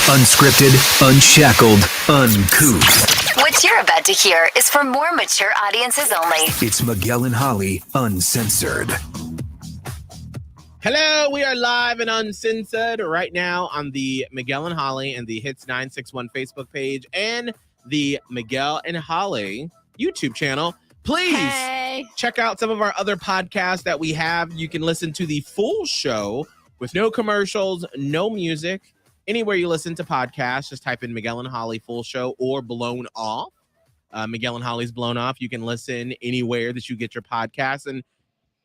Unscripted, unshackled, uncouth. What you're about to hear is for more mature audiences only. It's Miguel and Holly, Uncensored. Hello, we are live and uncensored right now on the Miguel and Holly and the Hits 961 Facebook page and the Miguel and Holly YouTube channel. Please check out some of our other podcasts that we have. You can listen to the full show with no commercials, no music. Anywhere you listen to podcasts, just type in Miguel and Holly full show or Blown Off. Miguel and Holly's Blown Off. You can listen anywhere that you get your podcasts and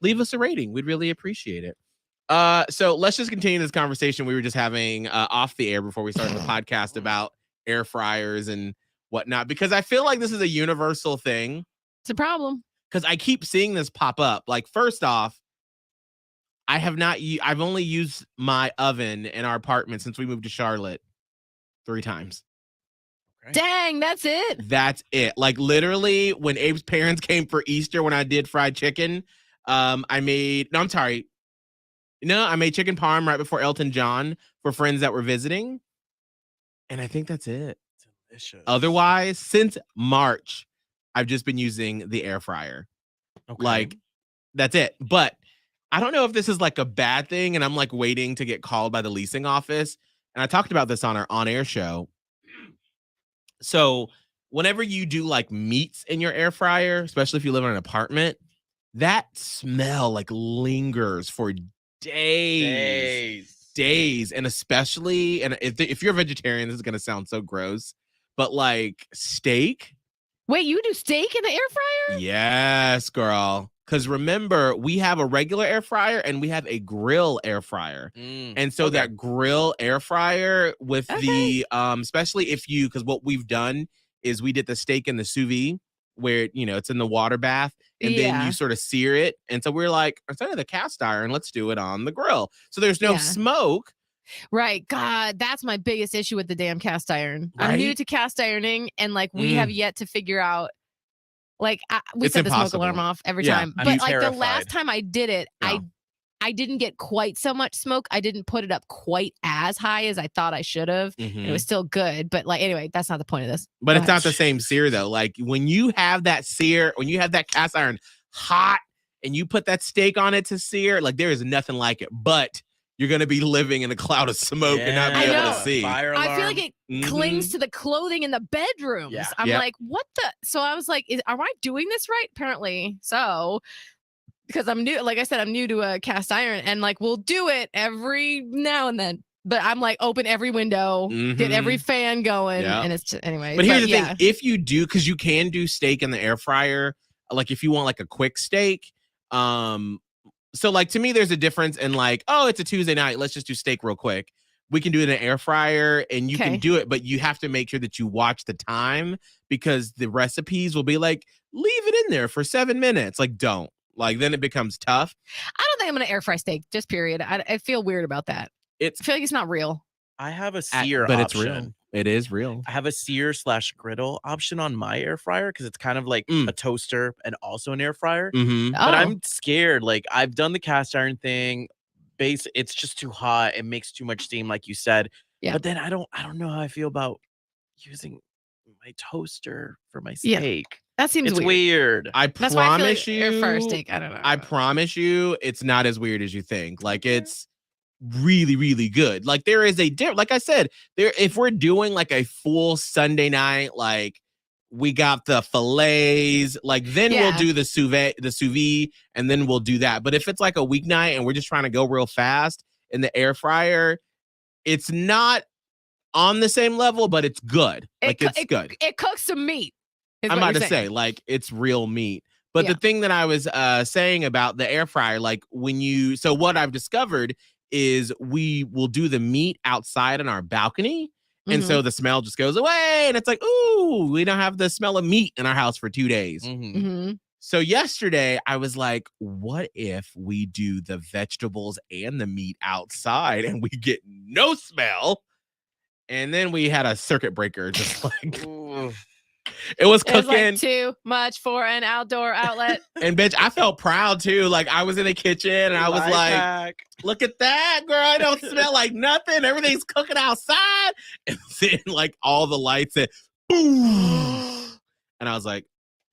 leave us a rating. We'd really appreciate it. So let's just continue this conversation we were just having off the air before we started the podcast about air fryers and whatnot, because I feel like this is a universal thing. It's a problem. Because I keep seeing this pop up. Like, first off, I've only used my oven in our apartment since we moved to Charlotte 3 times. Okay. Dang, that's it? That's it. Like, literally, when Abe's parents came for Easter, when I did fried chicken, I made chicken parm right before Elton John for friends that were visiting. And I think that's it. Delicious. Otherwise, since March, I've just been using the air fryer. Okay. Like, that's it. But I don't know if this is like a bad thing and I'm like waiting to get called by the leasing office. And I talked about this on our on-air show. So whenever you do like meats in your air fryer, especially if you live in an apartment, that smell like lingers for days. And especially, and if you're a vegetarian, this is going to sound so gross, but like steak. Wait, you do steak in the air fryer? Yes, girl. Because remember, we have a regular air fryer and we have a grill air fryer. And so that grill air fryer with the, especially if you, because what we've done is we did the steak in the sous vide where, you know, it's in the water bath and then you sort of sear it. And so we're like, instead of the cast iron, let's do it on the grill. So there's no smoke. Right. God, that's my biggest issue with the damn cast iron. Right? I'm new to cast ironing and like we have yet to figure out. Like we set the smoke alarm off every time, but like the last time I did it, I didn't get quite so much smoke. I didn't put it up quite as high as I thought I should have. It was still good, but like anyway, that's not the point of this. But it's not the same sear though. Like when you have that sear, when you have that cast iron hot and you put that steak on it to sear, like there is nothing like it. But you're going to be living in a cloud of smoke and not be able to see. I feel like it clings to the clothing in the bedrooms. Yeah. I'm like, what the? So I was like, am I doing this right? Apparently so. Because I'm new. Like I said, I'm new to a cast iron and like we'll do it every now and then. But I'm like, open every window, get every fan going. And it's just, anyway. But here's the thing. If you do, because you can do steak in the air fryer, like if you want like a quick steak, so like to me, there's a difference in like, oh, it's a Tuesday night. Let's just do steak real quick. We can do it in an air fryer and you can do it, but you have to make sure that you watch the time because the recipes will be like, leave it in there for 7 minutes. Like, don't. Like, then it becomes tough. I don't think I'm going to air fry steak, just period. I feel weird about that. I feel like it's not real. I have a sear but option. It's real. It is real. I have a sear/griddle option on my air fryer because it's kind of like a toaster and also an air fryer. But I'm scared. Like I've done the cast iron thing. It's just too hot. It makes too much steam, like you said. Yeah. But then I don't know how I feel about using my toaster for my steak. That seems weird. I promise you. Air fryer steak. I don't know. I promise you, it's not as weird as you think. Like it's really, really good. Like there is like I said, if we're doing like a full Sunday night, like we got the fillets, like then we'll do the sous vide, and then we'll do that. But if it's like a weeknight and we're just trying to go real fast in the air fryer, it's not on the same level, but it's good. It's good. It cooks some meat. I'm about to say, like, it's real meat. But the thing that I was saying about the air fryer, like so what I've discovered is we will do the meat outside on our balcony. And so the smell just goes away. And it's like, ooh, we don't have the smell of meat in our house for 2 days. So yesterday I was like, what if we do the vegetables and the meat outside and we get no smell? And then we had a circuit breaker just like... It was It was cooking. like too much for an outdoor outlet. And bitch, I felt proud too. Like I was in the kitchen and I was like, look at that, girl. I don't smell like nothing. Everything's cooking outside. And then like all the lights and boom. And I was like,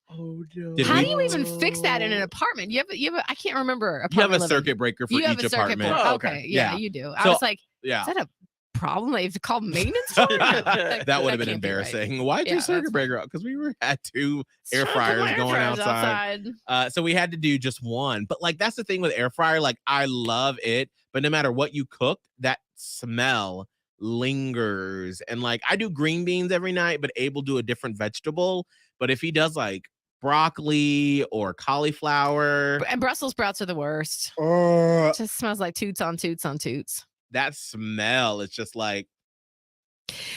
oh no. How do you even fix that in an apartment? You have a I can't remember. You have a living. circuit breaker for You have each a circuit apartment. breaker. Oh, Okay. Yeah, you do. I So, was like, yeah. is that a problem? They have to call maintenance for it? That would have been can't be right. embarrassing. Why'd Yeah, your circuit that's breaker out? Because we had 2 air Put my fryers air going fryers outside. So we had to do just one. But like that's the thing with air fryer. Like I love it, but no matter what you cook, that smell lingers. And like I do green beans every night, but Abel do a different vegetable. But if he does like broccoli or cauliflower, And Brussels sprouts are the worst. It just smells like toots on toots on toots. that smell is just like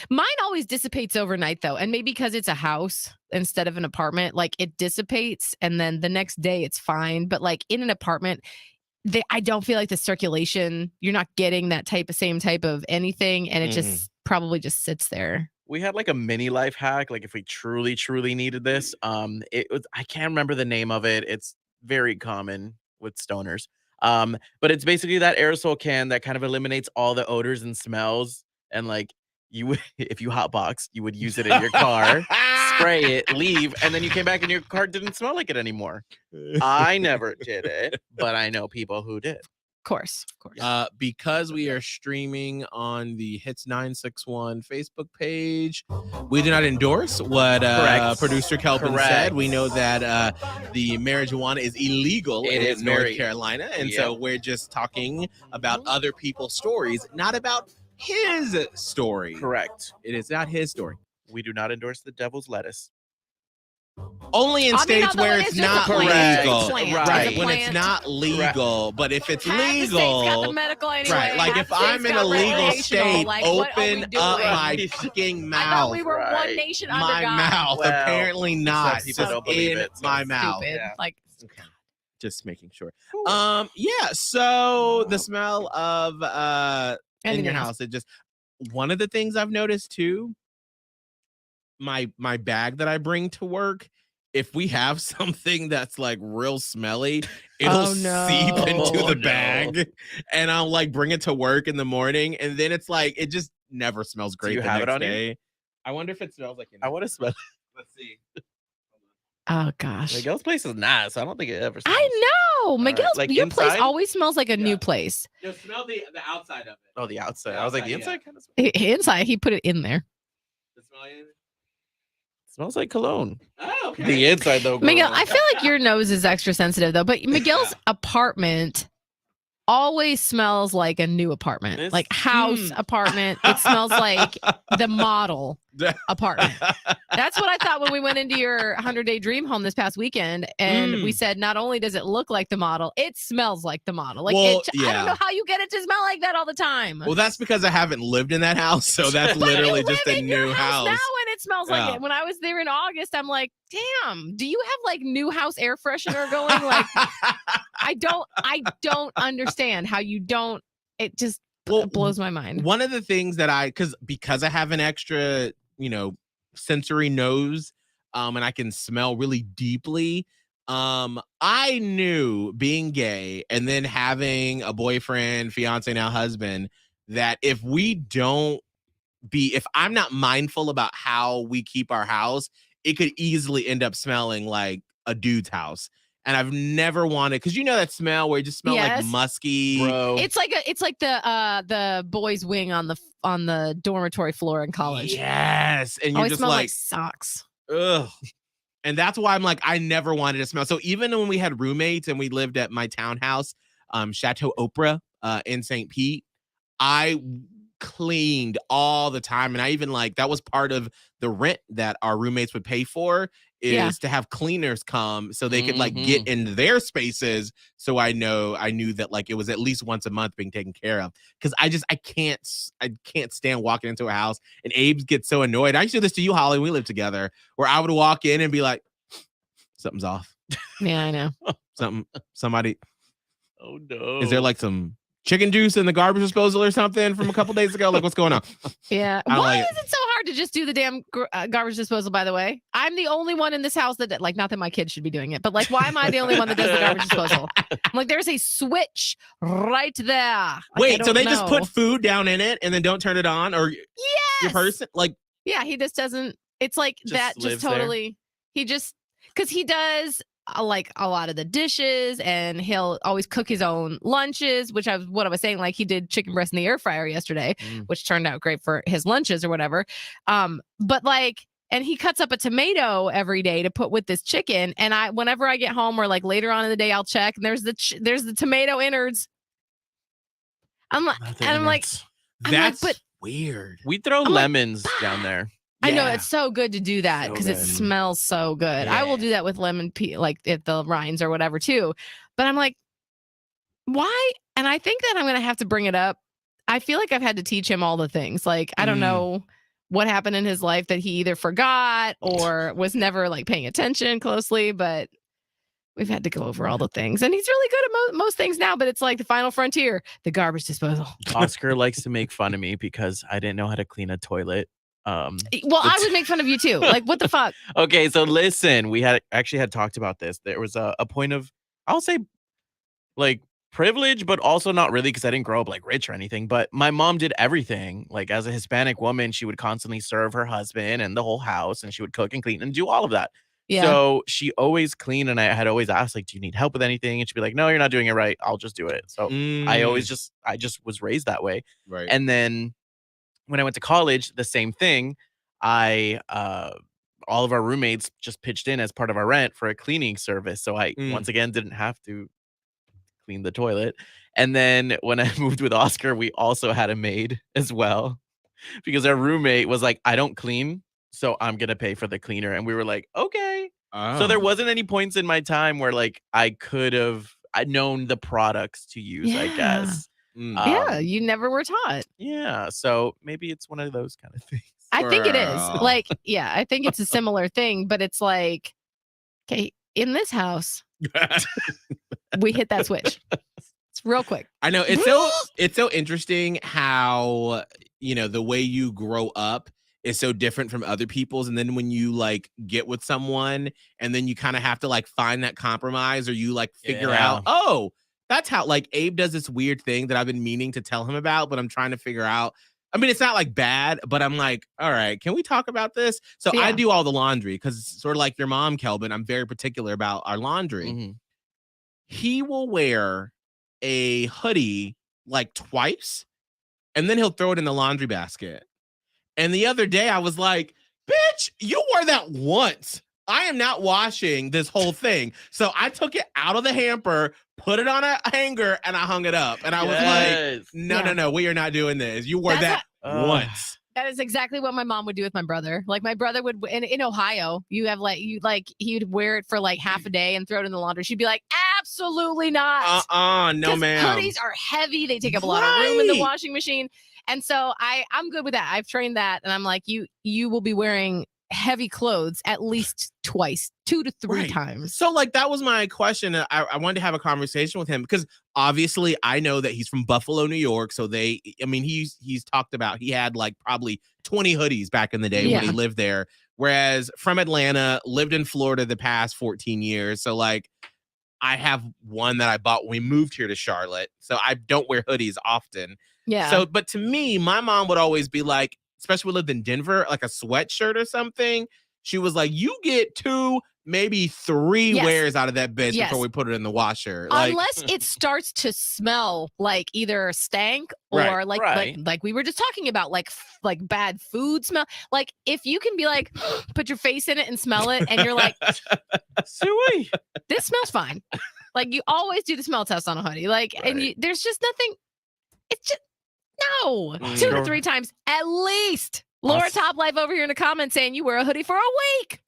Mine always dissipates overnight though, and maybe because it's a house instead of an apartment, like it dissipates, and then the next day it's fine. But like in an apartment, I don't feel like the circulation. You're not getting that same type of anything, and it just probably just sits there. We had like a mini life hack, like if we truly needed this. It was, I can't remember the name of it. It's very common with stoners. But it's basically that aerosol can that kind of eliminates all the odors and smells. And like you would, if you hotbox, you would use it in your car, spray it, leave, and then you came back and your car didn't smell like it anymore. I never did it, but I know people who did. Of course. Because we are streaming on the Hits 961 Facebook page, we do not endorse what producer Kelvin said. We know that the marijuana is illegal in North Carolina, and so we're just talking about other people's stories, not about his story. Correct. It is not his story. We do not endorse the devil's lettuce. Only in states where it's not legal. Right. When it's not legal. But if it's legal, got the medical anyway. right? Like if I'm in a legal state, open up my fucking mouth. I thought we were one nation under my God. mouth. Well, apparently not. people Just don't believe in it, so my it's mouth. Stupid. Yeah. Like Okay. Just making sure. Yeah. So the smell of in your house, it just one of the things I've noticed too. My bag that I bring to work, if we have something that's like real smelly, it'll seep into the bag, and I'll like bring it to work in the morning, and then it's like it just never smells great. you the have next it on day. you? I wonder if it smells like. I want to smell. Let's see. oh gosh. Miguel's place is nice. I don't think it ever smells. I know. Miguel's Like your place inside? always smells like a new place. Just smell the outside of it. Oh, the outside. I was like, the Outside, inside kind of smells. Inside, he put it in there. The smell of it? Smells like cologne. Oh, okay. The inside though. Miguel, girl. I feel like your nose is extra sensitive though, but Miguel's apartment always smells like a new apartment, It's- like house apartment. It smells like the model apartment. That's what I thought when we went into your 100-day dream home this past weekend, and we said not only does it look like the model, it smells like the model. Like Well, I don't know how you get it to smell like that all the time. Well, that's because I haven't lived in that house, so that's But you literally live just a in your new house house. now, and it smells like Yeah. it. When I was there in August, I'm like, damn, do you have like new house air freshener going? Like, I don't understand how you don't. It just blows my mind. One of the things that because I have an extra, sensory nose, and I can smell really deeply. I knew being gay and then having a boyfriend, fiance, now husband, that if I'm not mindful about how we keep our house, it could easily end up smelling like a dude's house. And I've never wanted, because that smell where it just smells like musky. Bro. It's like the boys' wing on the dormitory floor in college. Yes, and you Always just smell like socks. ugh. And that's why I'm like, I never wanted to smell. So even when we had roommates and we lived at my townhouse, Chateau Oprah, in St. Pete, I cleaned all the time. And I even that was part of the rent that our roommates would pay for, is to have cleaners come so they could get into their spaces. So I knew that it was at least once a month being taken care of. Cause I can't stand walking into a house, and Abe gets so annoyed. I used to do this to you, Holly, when we lived together, where I would walk in and be like, something's off. Yeah, I know. Somebody. Oh no. Is there some chicken juice in the garbage disposal or something from a couple days ago? Like, what's going on? Yeah. Why is it so hard to just do the damn garbage disposal, by the way? I'm the only one in this house that, like, not that my kids should be doing it, but like, why am I the only one that does the garbage disposal? I'm like, there's a switch right there. Like, wait, so they just put food down in it and then don't turn it on? Or your person? Like, yeah, he just doesn't. It's like that just totally. There. He just, because he does like a lot of the dishes and he'll always cook his own lunches, which what I was saying, like he did chicken breast in the air fryer yesterday, which turned out great for his lunches or whatever. But like, and he cuts up a tomato every day to put with this chicken. And whenever I get home or like later on in the day, I'll check and there's the tomato innards. I'm like, but weird. We throw lemons down there. Yeah. I know it's so good to do that because it smells so good. Yeah. I will do that with lemon peel, like at the rinds or whatever too. But I'm like, why? And I think that I'm going to have to bring it up. I feel like I've had to teach him all the things. Like, I don't know what happened in his life that he either forgot or was never like paying attention closely, but we've had to go over all the things. And he's really good at most things now, but it's like the final frontier, the garbage disposal. Oscar likes to make fun of me because I didn't know how to clean a toilet. Well, I would make fun of you too. Like, what the fuck? Okay, so listen, we had talked about this. There was a point of, I'll say, like privilege, but also not really because I didn't grow up like rich or anything. But my mom did everything. Like as a Hispanic woman, she would constantly serve her husband and the whole house, and she would cook and clean and do all of that. Yeah. So she always cleaned, and I had always asked, like, do you need help with anything? And she'd be like, no, you're not doing it right. I'll just do it. So I just was raised that way. Right. And then when I went to college, the same thing. All of our roommates just pitched in as part of our rent for a cleaning service. So I once again didn't have to clean the toilet. And then when I moved with Oscar, we also had a maid as well because our roommate was like, I don't clean, so I'm going to pay for the cleaner. And we were like, okay. Oh. So there wasn't any points in my time where like I'd known the products to use, I guess. Yeah, you never were taught. Yeah, so maybe it's one of those kind of things. I think it is. Like, yeah, I think it's a similar thing, but it's like, okay, in this house, we hit that switch. It's real quick. I know it's so interesting how, you know, the way you grow up is so different from other people's, and then when you like get with someone and then you kind of have to like find that compromise, or you like figure out, oh, that's how, like, Abe does this weird thing that I've been meaning to tell him about, but I'm trying to figure out. I mean, it's not like bad, but I'm like, all right, can we talk about this? So I do all the laundry because it's sort of like your mom, Kelvin. I'm very particular about our laundry. Mm-hmm. He will wear a hoodie like twice, and then he'll throw it in the laundry basket. And the other day I was like, bitch, you wore that once. I am not washing this whole thing. So I took it out of the hamper, put it on a hanger, and I hung it up. And I was like, no, we are not doing this. You wore that once. That is exactly what my mom would do with my brother. Like my brother would, in Ohio, he would wear it for like half a day and throw it in the laundry. She'd be like, absolutely not. No, ma'am. Hoodies are heavy. They take up a lot of room in the washing machine. And so I'm good with that. I've trained that. And I'm like, you will be wearing heavy clothes at least twice, 2 to 3 times. So like that was my question. I wanted to have a conversation with him because obviously I know that he's from Buffalo, New York. So he's talked about, he had like probably 20 hoodies back in the day when he lived there. Whereas from Atlanta, lived in Florida the past 14 years. So like I have one that I bought when we moved here to Charlotte. So I don't wear hoodies often. Yeah. So, but to me, my mom would always be like, especially when we lived in Denver, like a sweatshirt or something. She was like, you get 2, maybe 3 wears out of that bitch before we put it in the washer. Unless it starts to smell like either stank or like we were just talking about, like bad food smell. Like if you can be like, put your face in it and smell it, and you're like, Suey, this smells fine. Like you always do the smell test on a hoodie. Like, and there's just nothing. It's just, no, 2 to 3 times at least. Laura Top Life over here in the comments saying you wear a hoodie for a week.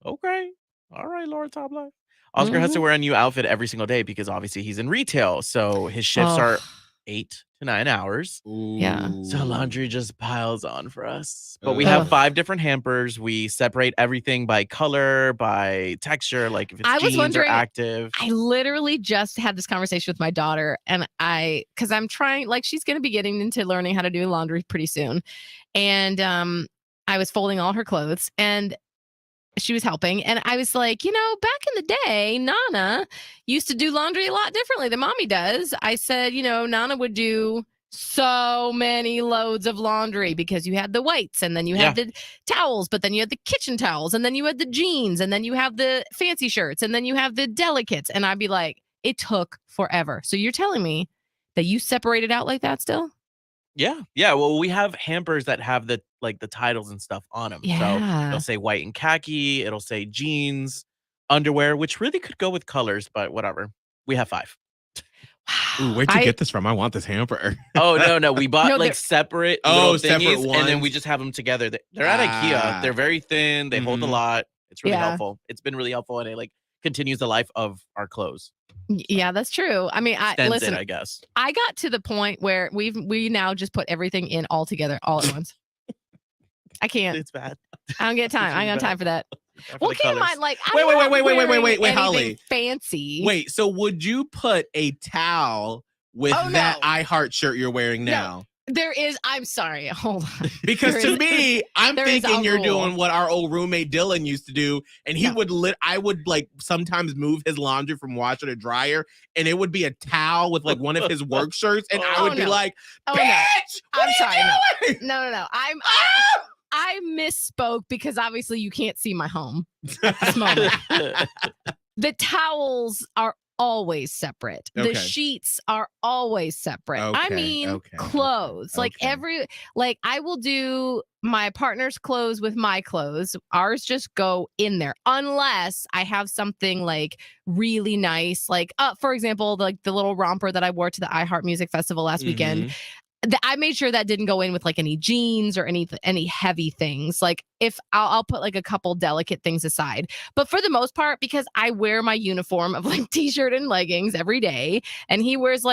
Okay. All right, Laura Top Life. Oscar has to wear a new outfit every single day because obviously he's in retail. So his shifts are 8 to 9 hours. Yeah. So laundry just piles on for us. But we have 5 different hampers. We separate everything by color, by texture, like if it's jeans or active. I literally just had this conversation with my daughter, and because I'm trying, like, she's going to be getting into learning how to do laundry pretty soon. And I was folding all her clothes, and she was helping. And I was like, back in the day, Nana used to do laundry a lot differently than mommy does. I said, Nana would do so many loads of laundry because you had the whites, and then you had the towels, but then you had the kitchen towels, and then you had the jeans, and then you have the fancy shirts, and then you have the delicates. And I'd be like, it took forever. So you're telling me that you separated out like that still? Yeah. Well, we have hampers that have the titles and stuff on them. Yeah. So it'll say white and khaki. It'll say jeans, underwear, which really could go with colors, but whatever. We have 5. Ooh, where'd you get this from? I want this hamper. Oh, no. We bought separate little thingies, separate ones. and then we just have them together. They're at IKEA. They're very thin. They hold a lot. It's really helpful. It's been really helpful, and it continues the life of our clothes. Yeah, that's true. I mean, listen, I guess I got to the point where we now just put everything in all together all at once. I can't. It's bad. I don't get time. I ain't got time for that. Well, keep in mind, like, wait, Holly. Fancy. Wait, so would you put a towel with that I Heart shirt you're wearing now? There is. I'm sorry. Hold on. Because to me, I'm thinking you're doing what our old roommate Dylan used to do, and he would I would sometimes move his laundry from washer to dryer, and it would be a towel with one of his work shirts, and I would be like, "Bitch, I'm sorry. No. I misspoke because obviously you can't see my home at this moment. The towels are always separate. Okay. The sheets are always separate. I mean, clothes. I will do my partner's clothes with my clothes. Ours just go in there unless I have something really nice. For example, the little romper that I wore to the iHeart Music Festival last weekend. I made sure that didn't go in with any jeans or any heavy things. If I'll put a couple delicate things aside, but for the most part, because I wear my uniform of t-shirt and leggings every day, and he wears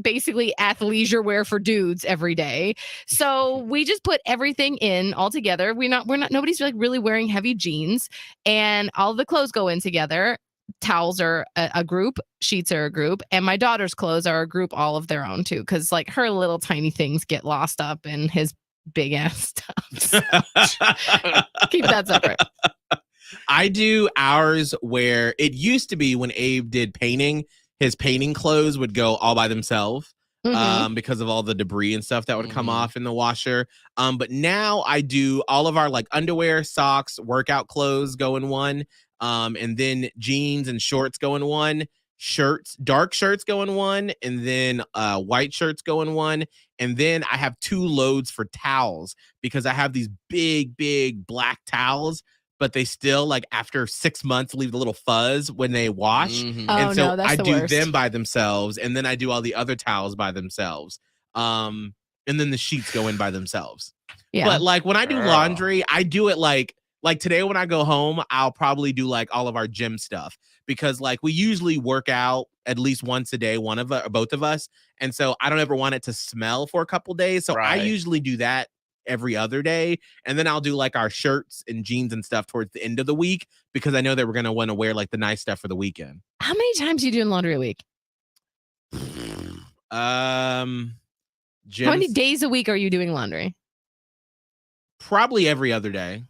basically athleisure wear for dudes every day. So we just put everything in all together. Nobody's really wearing heavy jeans, and all the clothes go in together. Towels are a group, sheets are a group, and my daughter's clothes are a group all of their own too, because her little tiny things get lost up in his big ass stuff. Keep that separate. I do ours where it used to be when Abe did painting, his painting clothes would go all by themselves. Because of all the debris and stuff that would come off in the washer. But now I do all of our underwear, socks, workout clothes go in one. And then jeans and shorts go in one, dark shirts go in one, and then white shirts go in one. And then I have 2 loads for towels because I have these big black towels, but they still after 6 months leave a little fuzz when they wash. And so I do them by themselves, and then I do all the other towels by themselves. And then the sheets go in by themselves. Yeah. But when I do laundry, I do it like today when I go home, I'll probably do all of our gym stuff because we usually work out at least once a day, both of us. And so I don't ever want it to smell for a couple days. So I usually do that every other day. And then I'll do our shirts and jeans and stuff towards the end of the week because I know that we're going to want to wear the nice stuff for the weekend. How many times are you doing laundry a week? How many days a week are you doing laundry? Probably every other day.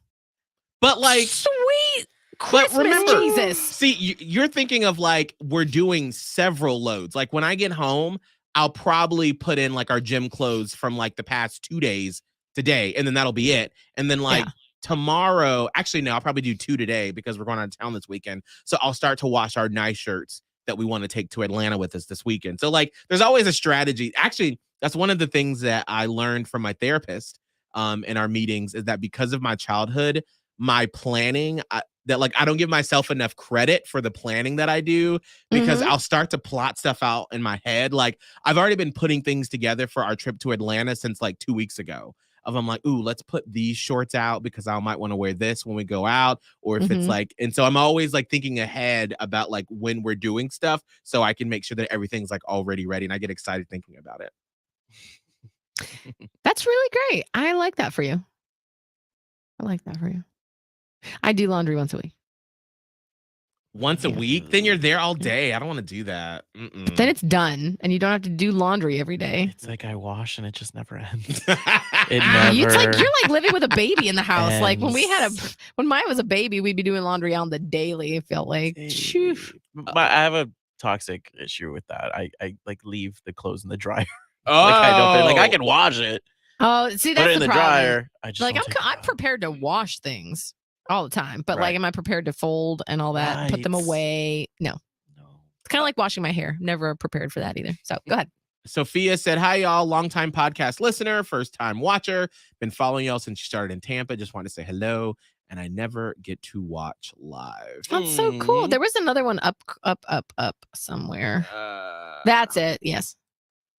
But sweet Christmas, remember, Jesus. See, you're thinking of we're doing several loads. When I get home, I'll probably put in our gym clothes from the past 2 days today, and then that'll be it. And then tomorrow, actually no, I'll probably do 2 today because we're going out of town this weekend. So I'll start to wash our nice shirts that we want to take to Atlanta with us this weekend. So there's always a strategy. Actually, that's one of the things that I learned from my therapist in our meetings is that because of my childhood, my planning, that like I don't give myself enough credit for the planning that I do because I'll start to plot stuff out in my head. Like I've already been putting things together for our trip to Atlanta since like 2 weeks ago. I'm like, ooh, let's put these shorts out because I might want to wear this when we go out. Or if it's like, and so I'm always like thinking ahead about like when we're doing stuff so I can make sure that everything's like already ready. And I get excited thinking about it. That's really great. I like that for you. I do laundry once a week. Once a week? Then you're there all day. I don't want to do that. But then it's done, and you don't have to do laundry every day. It's like I wash, and it just never ends. It's like you're like living with a baby in the house. Like when mine was a baby, we'd be doing laundry on the daily. It felt like. But I have a toxic issue with that. I like leave the clothes in the dryer. Oh, like I don't like I can wash it. Oh, see, that's put it in the problem. dryer. I just like I'm prepared to wash things all the time, but like, am I prepared to fold and all that, put them away? No. It's kind of like washing my hair. Never prepared for that either. So go ahead. Sophia said, hi, y'all. Longtime podcast listener, first time watcher. Been following y'all since you started in Tampa. Just wanted to say hello. And I never get to watch live. That's so cool. There was another one up somewhere. That's it. Yes.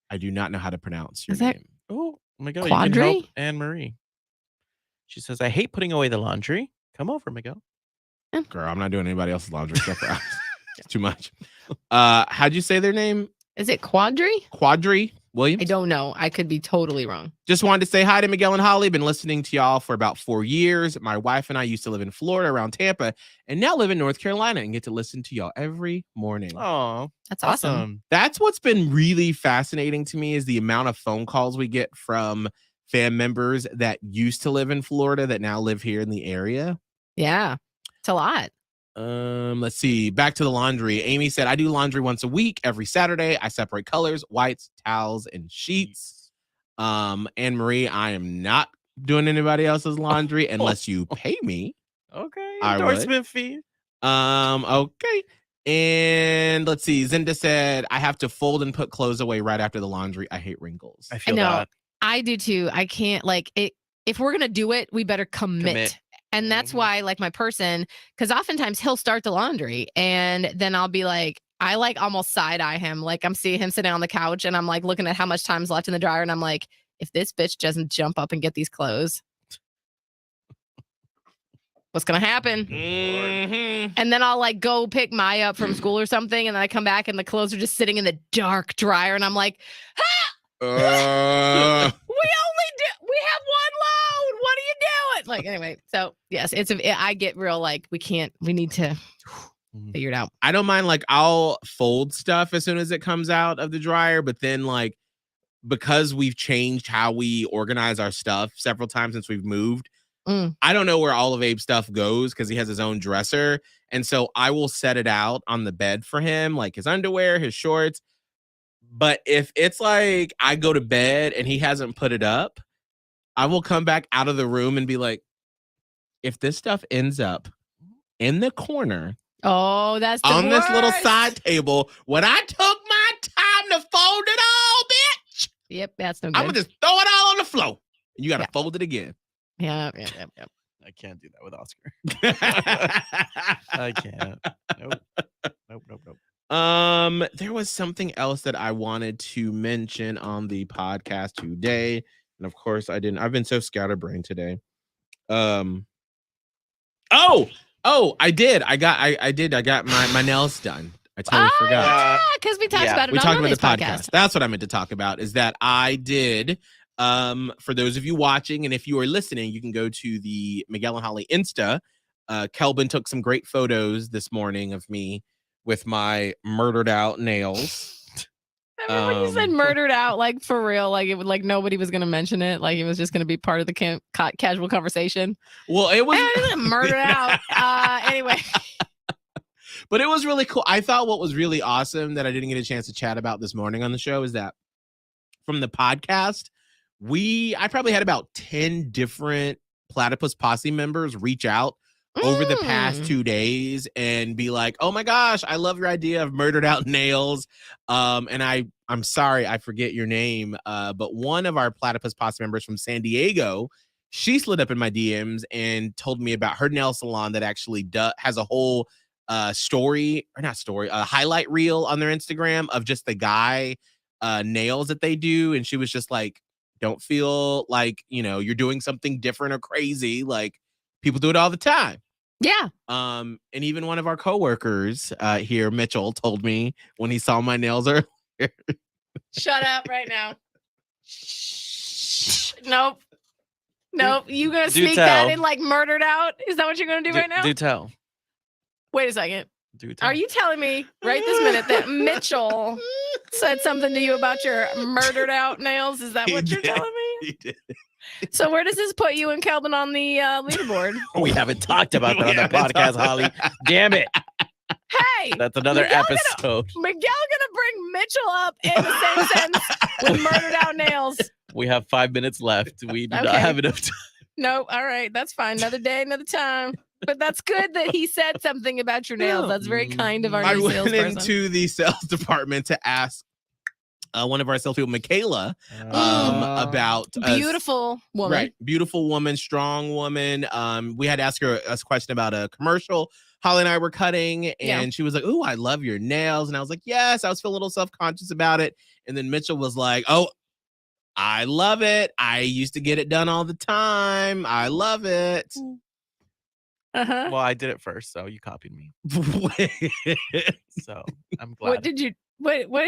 I do not know how to pronounce your name. Oh my God. Quadri? You can help Anne-Marie. She says, I hate putting away the laundry. Come over, Miguel. Girl, I'm not doing anybody else's laundry except for us. It's too much. How'd you say their name? Is it Quadri? Quadri Williams? I don't know. I could be totally wrong. Just wanted to say hi to Miguel and Holly. Been listening to y'all for about 4 years. My wife and I used to live in Florida around Tampa and now live in North Carolina and get to listen to y'all every morning. Oh, that's awesome. That's what's been really fascinating to me is the amount of phone calls we get from fan members that used to live in Florida that now live here in the area. Yeah, it's a lot. Let's see. Back to the laundry. Amy said, I do laundry once a week, every Saturday. I separate colors, whites, towels, and sheets. Anne-Marie, I am not doing anybody else's laundry unless you pay me. Okay. Endorsement fee. Okay. And let's see. Zinda said, I have to fold and put clothes away right after the laundry. I hate wrinkles. I feel that. I do too. I can't like it. If we're going to do it, we better commit. And that's why, like my person, because oftentimes he'll start the laundry and then I'll be like, I like almost side eye him. Like I'm seeing him sitting on the couch and I'm like looking at how much time's left in the dryer. And I'm like, if this bitch doesn't jump up and get these clothes, what's going to happen? And then I'll like go pick Maya up from school or something. And then I come back and the clothes are just sitting in the dark dryer. And I'm like, we have one load. What are you doing? Like, anyway, so yes, I get real like, we need to figure it out. I don't mind, like, I'll fold stuff as soon as it comes out of the dryer, but then, like, because we've changed how we organize our stuff several times since we've moved, I don't know where all of Abe's stuff goes because he has his own dresser. And so I will set it out on the bed for him, like his underwear, his shorts. But if it's like I go to bed and he hasn't put it up, I will come back out of the room and be like, if this stuff ends up in the corner, that's the on worst. This little side table, when I took my time to fold it all, bitch. Yep, that's no good. I'm gonna just throw it all on the floor. You gotta fold it again. Yeah. I can't do that with Oscar. I can't. Nope. There was something else that I wanted to mention on the podcast today. And of course I didn't. I've been so scatterbrained today. I did. I got my nails done. I totally forgot. Because we talked about it. We on talked about the podcast. podcast. That's what I meant to talk about. Is that I did. For those of you watching, and if you are listening, you can go to the Miguel and Holly Insta. Kelvin took some great photos this morning of me with my murdered out nails. I remember when you said murdered out, like for real, like it would, like nobody was going to mention it, like it was just going to be part of the casual conversation. Well, it was murdered out. Anyway, but it was really cool. I thought what was really awesome that I didn't get a chance to chat about this morning on the show is that from the podcast, I probably had about 10 different Platypus Posse members reach out over the past 2 days and be like, oh my gosh, I love your idea of murdered out nails. And I'm sorry, I forget your name. But one of our Platypus Posse members from San Diego, she slid up in my DMs and told me about her nail salon that actually has a whole highlight reel on their Instagram of just the guy nails that they do. And she was just like, don't feel like, you're doing something different or crazy. Like, people do it all the time. Yeah. And even one of our coworkers here, Mitchell, told me when he saw my nails earlier. Shut up right now. Nope. You gonna sneak that in like murdered out? Is that what you're gonna do right now? Do tell. Wait a second. Do tell. Are you telling me right this minute that Mitchell said something to you about your murdered out nails? Is that what you're telling me? He did. So where does this put you and Kelvin on the leaderboard? We haven't talked about that on the podcast, Holly. Damn it. Hey, that's another episode. Miguel gonna bring Mitchell up in the same sentence with murdered out nails. We have 5 minutes left. We do not have enough time. Nope. All right. That's fine. Another day, another time. But that's good that he said something about your nails. That's very kind of our new salesperson. I went into the sales department to ask one of our salespeople, Michaela, about beautiful woman. Right. Beautiful woman, strong woman. We had to ask her a question about a commercial Holly and I were cutting, and she was like, "Oh, I love your nails." And I was like, "Yes." I was feeling a little self-conscious about it. And then Mitchell was like, "Oh, I love it. I used to get it done all the time. I love it." Uh-huh. Well, I did it first, so you copied me. So I'm glad. What did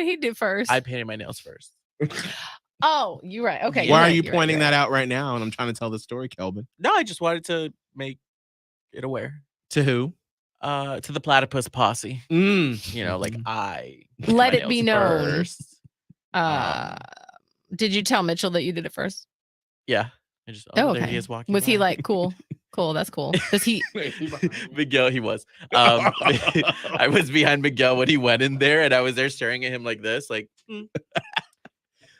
he do first? I painted my nails first. Oh, you're right. Okay. Why are you pointing that out right now? And I'm trying to tell the story, Kelvin. No, I just wanted to make it aware. To who? To the platypus posse. Like I let it be known. First. Did you tell Mitchell that you did it first? Yeah. I just okay. There he is walking. Was by. He like cool? Cool, that's cool. Does he Miguel, he was. I was behind Miguel when he went in there, and I was there staring at him like this, like and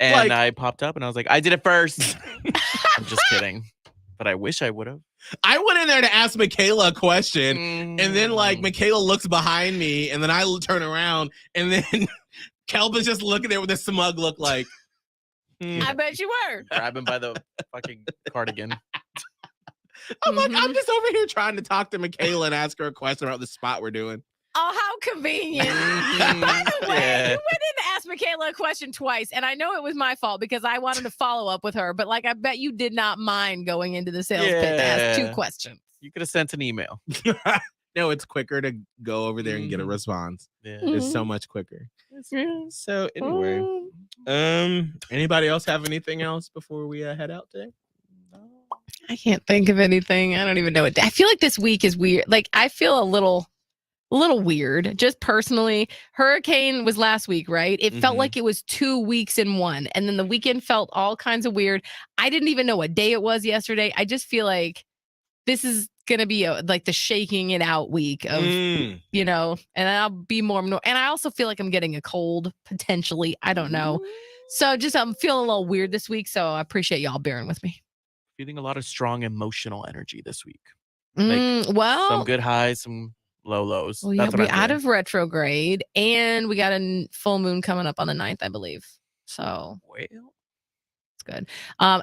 I popped up and I was like, I did it first. I'm just kidding. But I wish I would have. I went in there to ask Michaela a question, and then like Michaela looks behind me, and then I turn around, and then Kelvin's just looking there with a smug look like, I bet you were. Grab him by the fucking cardigan. I'm like, I'm just over here trying to talk to Michaela and ask her a question about the spot we're doing. Oh, how convenient. By the way, you went in to ask Michaela a question twice, and I know it was my fault because I wanted to follow up with her, but like I bet you did not mind going into the sales pit to ask 2 questions. You could have sent an email. No, it's quicker to go over there and get a response. Yeah. It's so much quicker. So anyway, anybody else have anything else before we head out today? I can't think of anything. I don't even know what. I feel like this week is weird. Like I feel a little weird, just personally. Hurricane was last week, right? It felt like it was 2 weeks in one, and then the weekend felt all kinds of weird. I didn't even know what day it was yesterday. I just feel like this is gonna be like the shaking it out week of and I'll be more. And I also feel like I'm getting a cold potentially. I don't know. So just I'm feeling a little weird this week. So I appreciate y'all bearing with me. Feeling a lot of strong emotional energy this week. Well, some good highs, some low lows. Well, yeah, we're out of retrograde, and we got a full moon coming up on the 9th, I believe. So, it's good.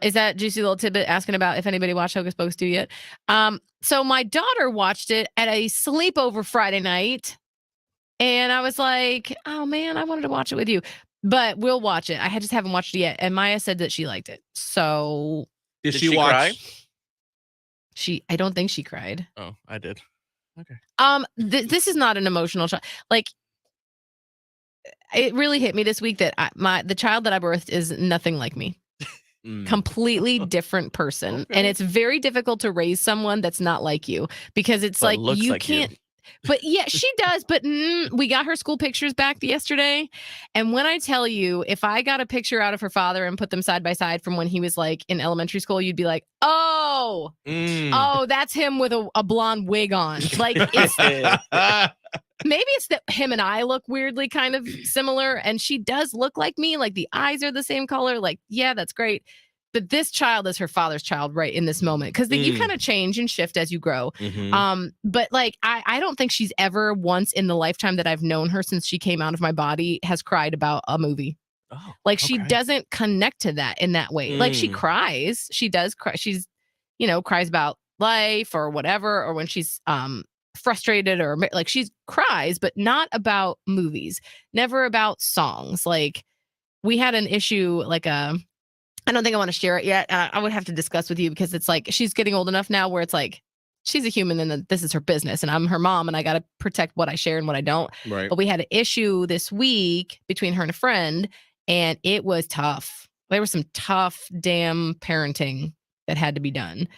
Is that juicy little tidbit asking about if anybody watched Hocus Pocus 2 yet? So my daughter watched it at a sleepover Friday night, and I was like, oh man, I wanted to watch it with you, but we'll watch it. I just haven't watched it yet, and Maya said that she liked it. So. Did she watch? Cry? I don't think she cried. Oh, I did. Okay. This is not an emotional child. Like, it really hit me this week that the child that I birthed is nothing like me. Completely different person, and it's very difficult to raise someone that's not like you because it's like you like can't. You. But yeah, she does. But we got her school pictures back yesterday. And when I tell you, if I got a picture out of her father and put them side by side from when he was like in elementary school, you'd be like, oh, that's him with a blonde wig on. Like, maybe it's that him and I look weirdly kind of similar. And she does look like me. Like the eyes are the same color. Like, yeah, that's great. But this child is her father's child right in this moment because you kind of change and shift as you grow. But like, I don't think she's ever once in the lifetime that I've known her since she came out of my body has cried about a movie. Like she doesn't connect to that in that way. Like she cries. She does cry. cries about life or whatever, or when she's frustrated or like she cries, but not about movies, never about songs. Like we had an issue, like I don't think I want to share it yet. I would have to discuss with you because it's like she's getting old enough now where it's like she's a human and this is her business and I'm her mom and I got to protect what I share and what I don't. Right. But we had an issue this week between her and a friend and it was tough. There was some tough damn parenting that had to be done.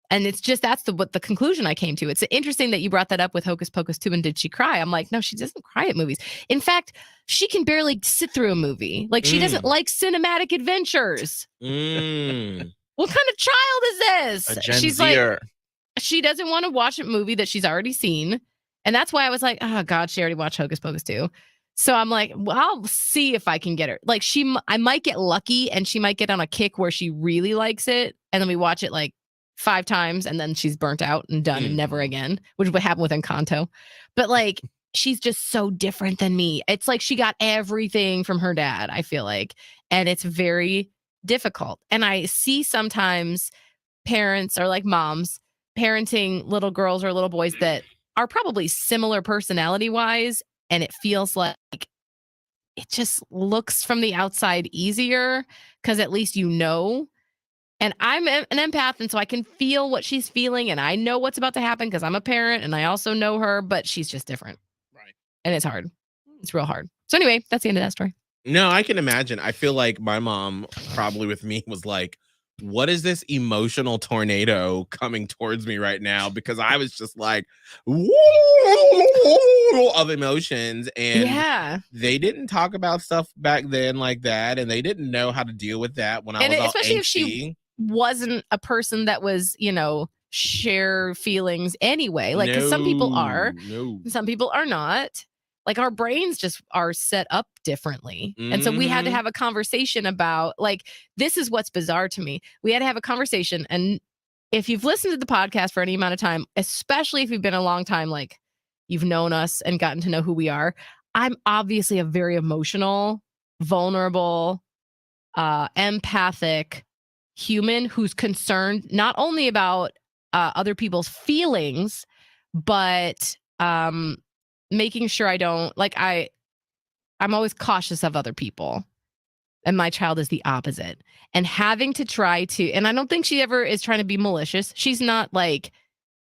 And it's just what the conclusion I came to. It's interesting that you brought that up with Hocus Pocus 2 and did she cry? I'm like, no, she doesn't cry at movies. In fact, she can barely sit through a movie. Like she doesn't like cinematic adventures. What kind of child is this? A Gen She's Zer. like, she doesn't want to watch a movie that she's already seen. And that's why I was like, oh God, she already watched Hocus Pocus 2. So I'm like, well, I'll see if I can get her. Like I might get lucky and she might get on a kick where she really likes it. And then we watch it like 5 times and then she's burnt out and done and never again, which would happen with Encanto. But like, she's just so different than me. It's like she got everything from her dad, I feel like. And it's very difficult. And I see sometimes parents or like moms parenting little girls or little boys that are probably similar personality wise. And it feels like it just looks from the outside easier because at least and I'm an empath, and so I can feel what she's feeling, and I know what's about to happen because I'm a parent, and I also know her, but she's just different. Right. And it's hard. It's real hard. So anyway, that's the end of that story. No, I can imagine. I feel like my mom probably with me was like, what is this emotional tornado coming towards me right now? Because I was just like, of emotions. And they didn't talk about stuff back then like that. And they didn't know how to deal with that when I was all especially angsty. If she wasn't a person that was, share feelings anyway. Like, because some people are, some people are not. Like our brains just are set up differently. And so we had to have a conversation about like, this is what's bizarre to me. We had to have a conversation. And if you've listened to the podcast for any amount of time, especially if you've been a long time, like you've known us and gotten to know who we are, I'm obviously a very emotional, vulnerable, empathic human who's concerned not only about other people's feelings, but making sure I don't I'm always cautious of other people. And my child is the opposite. And having to try to, and I don't think she ever is trying to be malicious. She's not like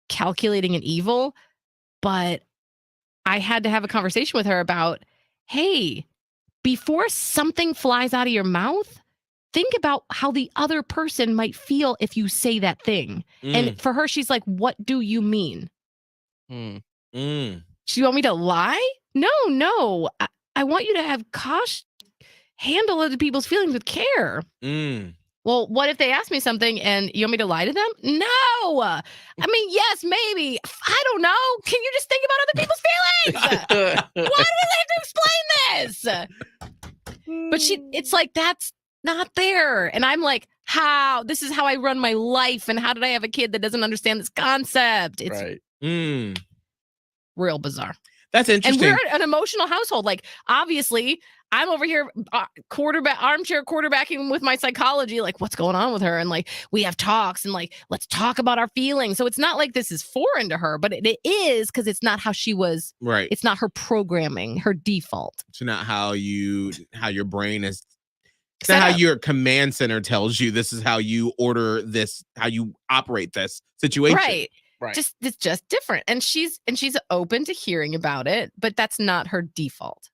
calculating and evil, but I had to have a conversation with her about, hey, before something flies out of your mouth, think about how the other person might feel if you say that thing. And for her, she's like, what do you mean? Do you want me to lie? No. I want you to have caution, handle other people's feelings with care. Well, what if they ask me something and you want me to lie to them? No. I mean, yes, maybe. I don't know. Can you just think about other people's feelings? Why do they have to explain this? But it's like, that's not there. And I'm like, how? This is how I run my life. And how did I have a kid that doesn't understand this concept? It's right. Real bizarre. That's interesting. And we're an emotional household. Like, obviously, I'm over here armchair quarterbacking with my psychology, like what's going on with her. And like, we have talks and like, let's talk about our feelings. So it's not like this is foreign to her, but it is because it's not how she was. Right. It's not her programming, her default. It's not how your brain is. It's not how your command center tells you this is how you order this, how you operate this situation. Right. It's just different. And she's open to hearing about it, but that's not her default.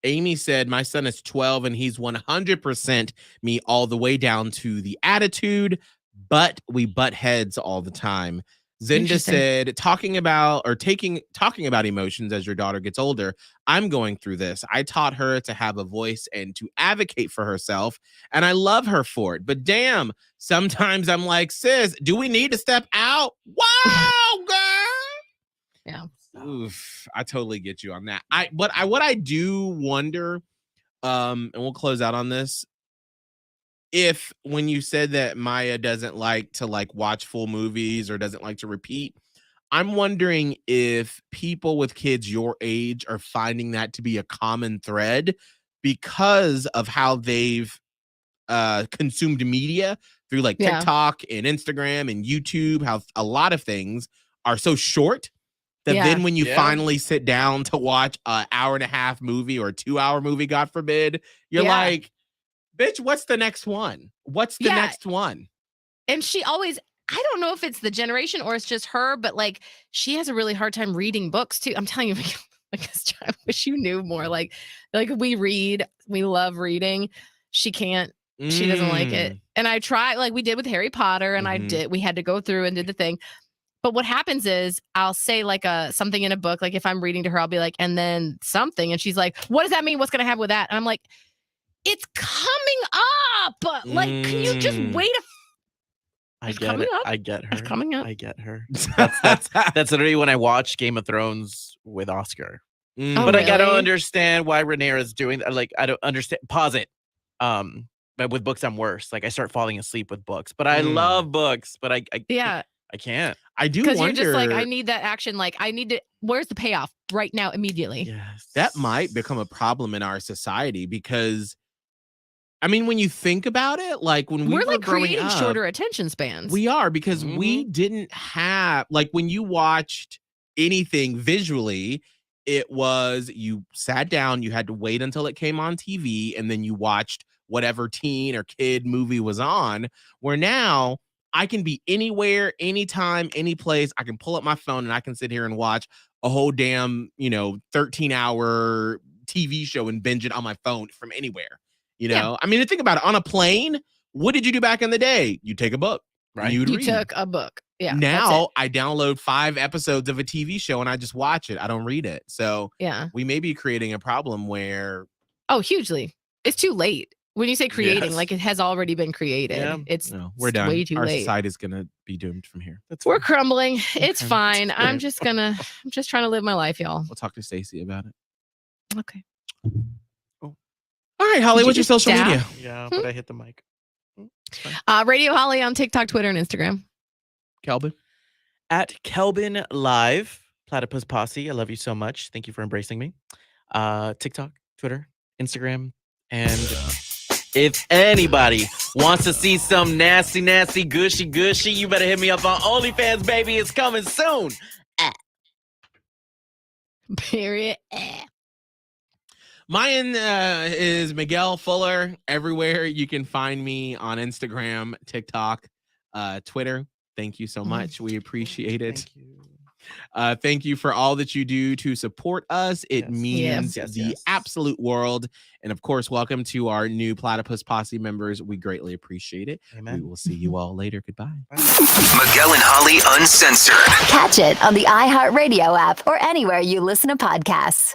Amy said, my son is 12 and he's 100% me all the way down to the attitude, but we butt heads all the time. Zinda said, talking about emotions as your daughter gets older. I'm going through this. I taught her to have a voice and to advocate for herself, and I love her for it. But damn, sometimes I'm like, sis, do we need to step out? Wow, girl. Yeah. Oof, I totally get you on that. What I do wonder, and we'll close out on this. If when you said that Maya doesn't like to watch full movies or doesn't like to repeat, I'm wondering if people with kids your age are finding that to be a common thread because of how they've consumed media through like TikTok and Instagram and YouTube, how a lot of things are so short that then when you finally sit down to watch an hour-and-a-half movie or a 2-hour movie, God forbid, you're like, bitch, what's the next one? What's the next one? And she always, I don't know if it's the generation or it's just her, but like she has a really hard time reading books too. I'm telling you, I wish you knew more. Like we read, we love reading. She can't. She doesn't like it. And I try, like we did with Harry Potter, and we had to go through and did the thing. But what happens is I'll say like something in a book, like if I'm reading to her, I'll be like, and then something. And she's like, what does that mean? What's going to happen with that? And I'm like, it's coming up. Like, can you just wait I get it. Up. I get her. It's coming up. I get her. That's literally when I watched Game of Thrones with Oscar. Oh, but really? I don't understand why Rhaenyra's doing that. Like, I don't understand. Pause it. But with books, I'm worse. Like, I start falling asleep with books. But I love books. But I can't. I do wonder. Because you're just like, I need that action. Like, I need to. Where's the payoff right now, immediately? Yes. That might become a problem in our society because, I mean, when you think about it, like when we're like growing creating up, shorter attention spans. We are, because we didn't have, like, when you watched anything visually, it was you sat down, you had to wait until it came on TV, and then you watched whatever teen or kid movie was on. Where now I can be anywhere, anytime, any place. I can pull up my phone and I can sit here and watch a whole damn, 13-hour TV show and binge it on my phone from anywhere. I mean, think about it. On a plane, what did you do back in the day? You take a book, right? You took a book. Yeah. Now I download 5 episodes of a TV show and I just watch it. I don't read it. So we may be creating a problem where. Oh, hugely. It's too late. When you say creating, like it has already been created. Yeah. We're done. Way too Our late. society is gonna be doomed from here. We're crumbling. It's fine. I'm just trying to live my life, y'all. We'll talk to Stacey about it. Okay. All right, Holly, what's your social media? Yeah, but I hit the mic. Radio Holly on TikTok, Twitter, and Instagram. Kelvin? At Kelvin Live, Platypus Posse. I love you so much. Thank you for embracing me. TikTok, Twitter, Instagram, and if anybody wants to see some nasty, nasty, gushy, you better hit me up on OnlyFans, baby. It's coming soon. Period. Mine is Miguel Fuller. Everywhere you can find me on Instagram, TikTok, Twitter. Thank you so much. We appreciate it. Thank you. Thank you for all that you do to support us. It means the absolute world. And of course, welcome to our new Platypus Posse members. We greatly appreciate it. Amen. We will see you all later. Goodbye. Miguel and Holly Uncensored. Catch it on the iHeartRadio app or anywhere you listen to podcasts.